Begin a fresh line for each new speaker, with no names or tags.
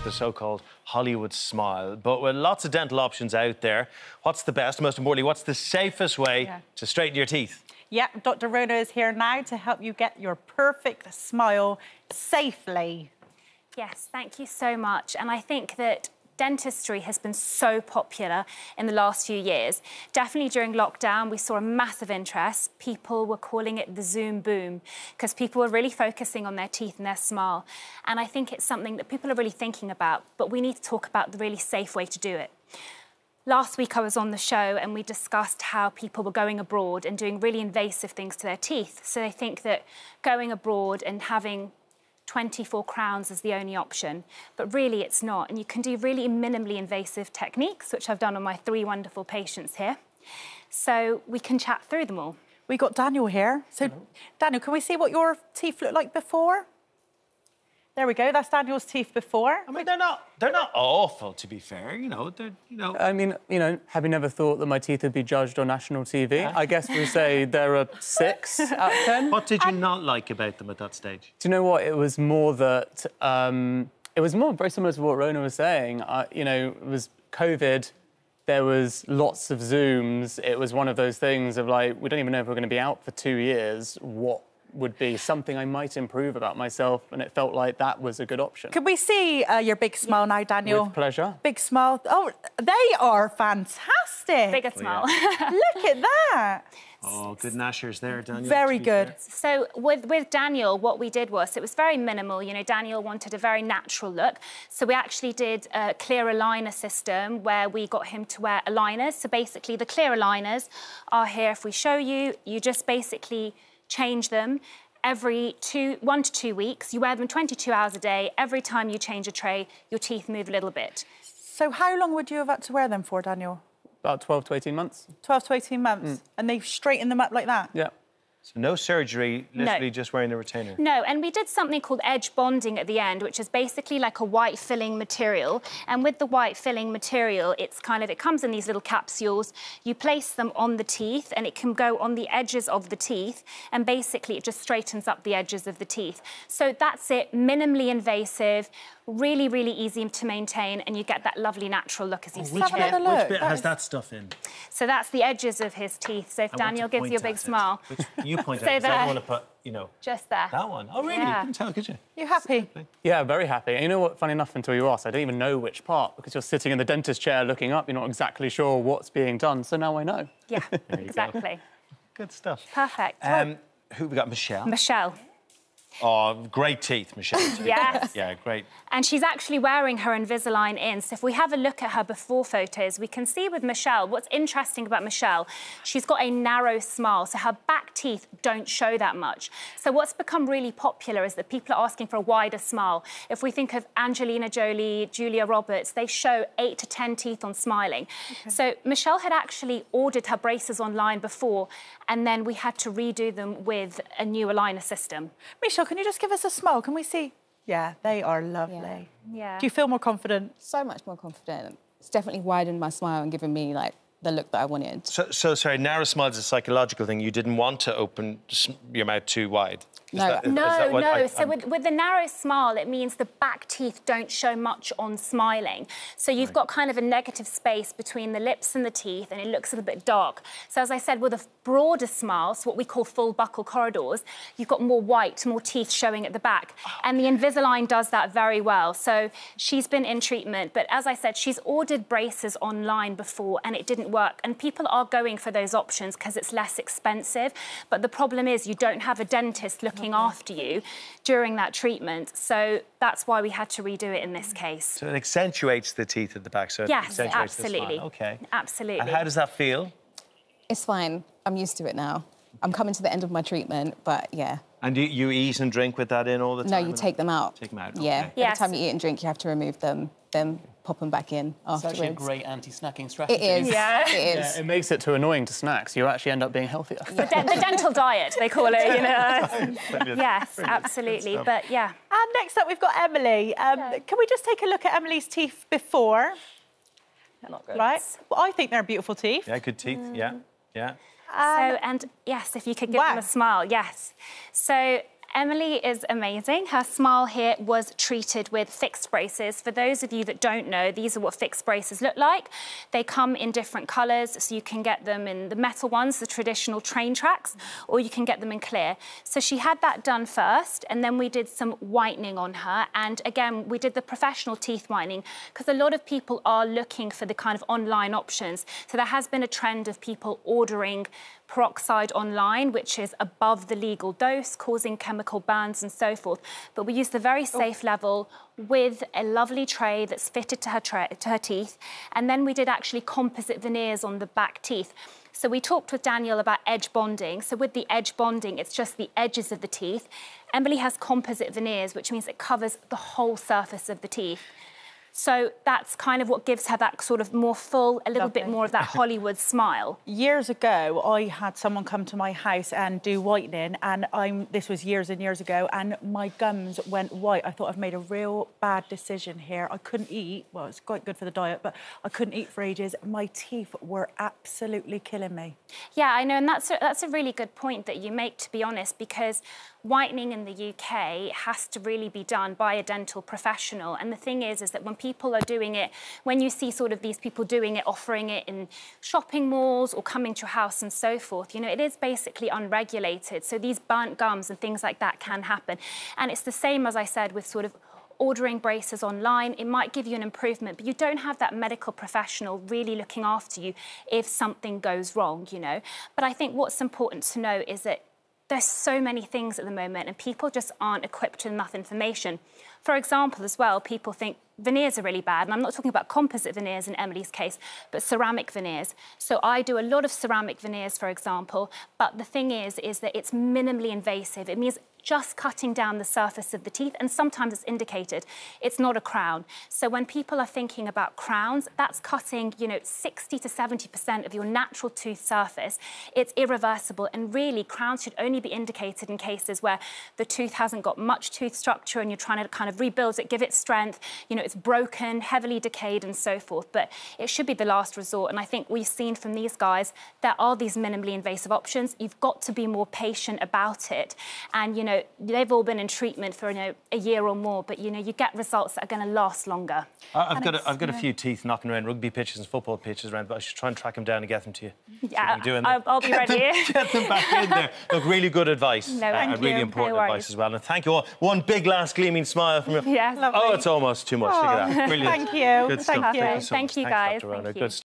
the so-called Hollywood smile. But with lots of dental options out there, what's the best, most importantly, what's the safest way to straighten your teeth?
Yeah, Dr Rhona is here now to help you get your perfect smile safely.
Yes, thank you so much. And I think that dentistry has been so popular in the last few years. Definitely during lockdown, we saw a massive interest. People were calling it the Zoom boom because people were really focusing on their teeth and their smile. And I think it's something that people are really thinking about, but we need to talk about the really safe way to do it. Last week I was on the show and we discussed how people were going abroad and doing really invasive things to their teeth. So they think that going abroad and having 24 crowns is the only option, but really it's not. And you can do really minimally invasive techniques, which I've done on my 3 wonderful patients here. So we can chat through them all.
We got Daniel here. So, Daniel, can we see what your teeth looked like before? There we go. That's Daniel's teeth before.
I mean, they're not awful, to be fair.
I mean, have you never thought that my teeth would be judged on national TV? I guess we say they're a 6 out of 10.
What did you not like about them at that stage?
Do you know what? It was more that it was more very similar to what Rhona was saying. It was COVID. There was lots of Zooms. It was one of those things of like, we don't even know if we're going to be out for 2 years. What would be something I might improve about myself, and it felt like that was a good option.
Could we see your big smile now, Daniel?
With pleasure.
Big smile. Oh, they are fantastic.
Bigger smile.
Look at that.
Oh, good gnashers there, Daniel.
Very good.
So with Daniel, what we did was, it was very minimal. Daniel wanted a very natural look. So we actually did a clear aligner system where we got him to wear aligners. So basically the clear aligners are here. If we show you, you just basically change them every 1 to 2 weeks. You wear them 22 hours a day. Every time you change a tray, your teeth move a little bit.
So how long would you have had to wear them for, Daniel?
About 12 to 18 months.
12 to 18 months. And they've straightened them up like that?
Yeah.
So no surgery, literally just wearing a retainer?
No, and we did something called edge bonding at the end, which is basically like a white filling material. And with the white filling material, it comes in these little capsules. You place them on the teeth and it can go on the edges of the teeth. And basically it just straightens up the edges of the teeth. So that's it, minimally invasive, really, really easy to maintain, and you get that lovely natural look as you see.
Which bit has that stuff in?
So that's the edges of his teeth. So if Daniel gives you a big smile.
You point out, I don't want to put,
just there.
That one. Oh, really? You couldn't tell, could you?
You happy?
Yeah, very happy. And you know what, funny enough, until you asked, I don't even know which part, because you're sitting in the dentist chair looking up, you're not exactly sure what's being done, so now I know.
Yeah, exactly.
Good stuff.
Perfect.
Who we got? Michelle?
Michelle.
Oh, great teeth, Michelle.
Yes.
Yeah, great.
And she's actually wearing her Invisalign in. So if we have a look at her before photos, we can see with Michelle, what's interesting about Michelle, she's got a narrow smile, so her back teeth don't show that much. So what's become really popular is that people are asking for a wider smile. If we think of Angelina Jolie, Julia Roberts, they show 8 to 10 teeth on smiling. Okay. So Michelle had actually ordered her braces online before, and then we had to redo them with a new aligner system.
Michelle, can you just give us a smile? Can we see? Yeah, they are lovely.
Yeah.
Do you feel more confident?
So much more confident. It's definitely widened my smile and given me, the look that I wanted.
So sorry, narrow smile is a psychological thing. You didn't want to open your mouth too wide?
No. So with the narrow smile, it means the back teeth don't show much on smiling. So you've got kind of a negative space between the lips and the teeth, and it looks a little bit dark. So as I said, with a broader smile, so what we call full buccal corridors, you've got more white, more teeth showing at the back. And the Invisalign does that very well. So she's been in treatment, but as I said, she's ordered braces online before and it didn't work. And people are going for those options because it's less expensive. But the problem is you don't have a dentist looking after you during that treatment. So that's why we had to redo it in this case.
So it accentuates the teeth at the back, so it accentuates
absolutely.
the smile. Okay.
Absolutely.
And how does that feel?
It's fine. I'm used to it now. I'm coming to the end of my treatment, but yeah.
And you eat and drink with that in all the time?
No, you take them out.
Take them out,
yeah.
okay.
Every time you eat and drink, you have to remove them, then pop them back in afterwards.
It's actually a great anti-snacking strategy.
It is.
Yeah.
It is.
Yeah, it makes it too annoying to snack, so you actually end up being healthier.
The dental diet, they call it, Yes, absolutely, but yeah.
And next up, we've got Emily. Can we just take a look at Emily's teeth before?
They're not good.
Right. Well, I think they're beautiful teeth.
Yeah, good teeth, yeah.
So, and yes, if you could give them a smile, yes. So Emily is amazing. Her smile here was treated with fixed braces. For those of you that don't know, these are what fixed braces look like. They come in different colours, so you can get them in the metal ones, the traditional train tracks, or you can get them in clear. So she had that done first, and then we did some whitening on her. And again, we did the professional teeth whitening because a lot of people are looking for the kind of online options. So there has been a trend of people ordering peroxide online, which is above the legal dose, causing chemical burns and so forth. But we used the very safe level with a lovely tray that's fitted to her teeth. And then we did actually composite veneers on the back teeth. So we talked with Daniel about edge bonding. So with the edge bonding, it's just the edges of the teeth. Emily has composite veneers, which means it covers the whole surface of the teeth. So that's kind of what gives her that sort of more full, a little bit more of that Hollywood smile.
Years ago, I had someone come to my house and do whitening, and this was years and years ago, and my gums went white. I thought I've made a real bad decision here. I couldn't eat. Well, it's quite good for the diet, but I couldn't eat for ages. My teeth were absolutely killing me.
Yeah, I know, and that's a really good point that you make, to be honest, because whitening in the UK has to really be done by a dental professional. And the thing is that when people are doing it, when you see sort of these people doing it, offering it in shopping malls or coming to your house and so forth, you know, it is basically unregulated. So these burnt gums and things like that can happen. And it's the same, as I said, with sort of ordering braces online. It might give you an improvement, but you don't have that medical professional really looking after you if something goes wrong, you know. But I think what's important to know is that there's so many things at the moment and people just aren't equipped with enough information. For example, as well, people think veneers are really bad, and I'm not talking about composite veneers in Emily's case, but ceramic veneers. So I do a lot of ceramic veneers, for example, but the thing is that it's minimally invasive. It means just cutting down the surface of the teeth, and sometimes it's indicated. It's not a crown. So when people are thinking about crowns, that's cutting, you know, 60 to 70% of your natural tooth surface. It's irreversible, and really crowns should only be indicated in cases where the tooth hasn't got much tooth structure and you're trying to kind of rebuild it, give it strength, you know, it's broken, heavily decayed and so forth, but it should be the last resort. And I think we've seen from these guys, there are these minimally invasive options. You've got to be more patient about it. And, you know, they've all been in treatment for, you know, a year or more, but, you know, you get results that are going to last longer.
I've got a few teeth knocking around rugby pitches and football pitches around, but I should try and track them down and get them to you.
Yeah, I'll be ready.
Get them back in there. Look, really good advice.
No,
and really important advice as well. And thank you all. One big last gleaming smile from you.
Yes.
Oh, it's almost too much. Look at that. Brilliant.
Thank you.
Good stuff.
Thank you.
Thank you so much.
Thank you, guys.
Dr. Rhona.
Thank you.
Good stuff.